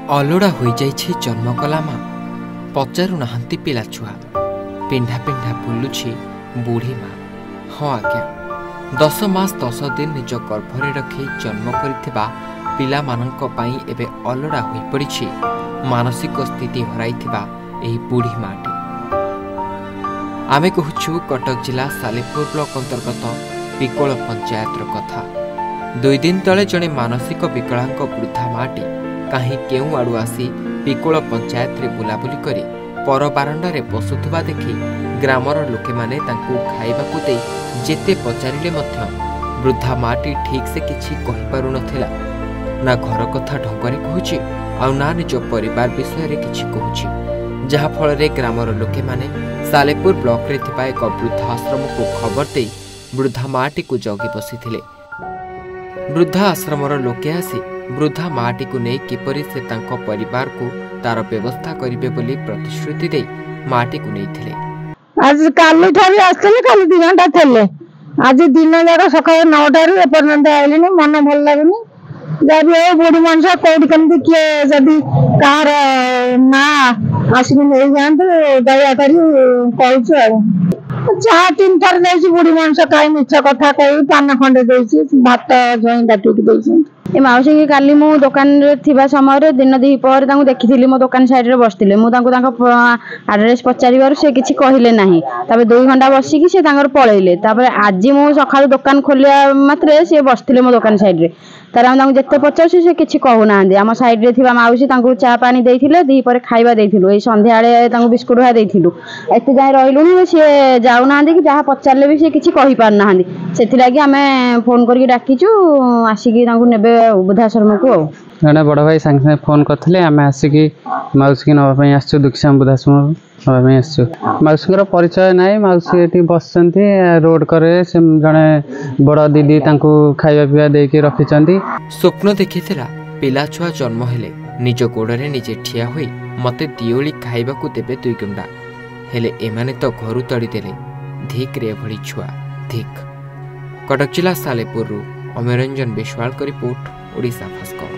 अलड़ा हो जाइछे जन्म कला माँ पचारू नाहंती पिला छुआ पिंढा पिंढा बुलुछि बुढ़ी माँ। हाँ आज्ञा 10 मास 10 दिन निज गर्भरे रखी जन्म करिथिबा पिला मानंक पई एबे अलड़ा होई पड़िछि मानसिक स्थिति हराइथिबा एही बुढ़ी माटी। आमे कहूछु कटक जिला सालेपुर ब्लॉक अंतर्गत पिकोल पंचायतर कथा। 2 दिन तले जड़े मानसिक विकलांग वृद्धा माटी कहीं केउ आड़ू आसी पिकोल पंचायत रे बुलाबुली करी पर बारंडारे बसुथुबा देखि ग्रामर लोके माने तांकु खाइबाकु दे जेते पचारिले मध्य वृद्धा माटी ठीक से किछि कहि पारु नथिला। ना घर कथा ढंगरे कहूछि आ ना निज परिवार विषय रे किछि कहूछि, जहा फल रे ग्रामर लोके माने सालेपुर ब्लॉक रे थिबा एक वृद्धाश्रम को खबर दे वृद्धा माटी को जगी बसिथिले। वृद्धा आश्रमर लोके आसी वृद्धा माटी को नहीं किपरि से तांको परिवार को तार व्यवस्था करिवे बोली प्रतिश्रुति दे माटी को नहीं थिले। आज काली ठारी आस्ते काली 2 घंटा थेले आज दिन जाक सकाळ 9 टारू एपर्यंत आइलिनी मन भल लागुनी। जब ए बुढ़ी मानसा कोडी कमती के जदी कार ना आसिनी नहीं जानत दया करी कहूछु आ चाह 3 थर देछि बुढ़ी मानसा काई मिछ कथा कहि पान खंडे देछि भात जोई डाटी देछि। ए माउसी की काली मु दुकान रे थिबा समय दिन दी पर तांको देखिथिली मो दुकान साइड रे बसथिले मु तांको एड्रेस पचारिबार से किछि कहिले नाही। तबे 2 घंटा बसी कि से तांगर पळेइले। तबे आज मु सकाळ दुकान खोलिया मात्रे से बसथिले मो दुकान साइड रे तार हम तांको जत्ते पचारसी से किछि कहू नांदी। हम साइड रे थिबा माउसी तांको चा पानी देइथिले दी पर खाइबा देइथिलु ए संध्या आले तांको बिस्कुट हा देइथिलु एते जाय रहिलुनी से जाउ नांदी कि जहा पचारले भी से किछि कहि पार नांदी। सेति लागि हमें फोन करके डाकिचु आसी कि तांको नेबे वृद्धाश्रम को। जड़े बड़ भाई सांगे सांगे फोन करते आम आसिक मौसी की नापी आसू दुखीश्याम वृद्धाश्रम नापी आसू। मौसी परिचय ना मौसी ये बस रोड करे से जड़े बड़ दीदी खाଇବା पिवा देकी रखिंट। स्वप्न देखी पिला छुआ जन्म हेले निज गोड़े निजे ठिया हुई मते दिओली खाइबाकू देबे 2 गुंडा हेले एमाने तो घरु तड़ीदेले धिक रे भली छुआ धिक। कटक जिला सालेपुर अमरंजन विश्वाल रिपोर्ट ओडिशा भास्कर।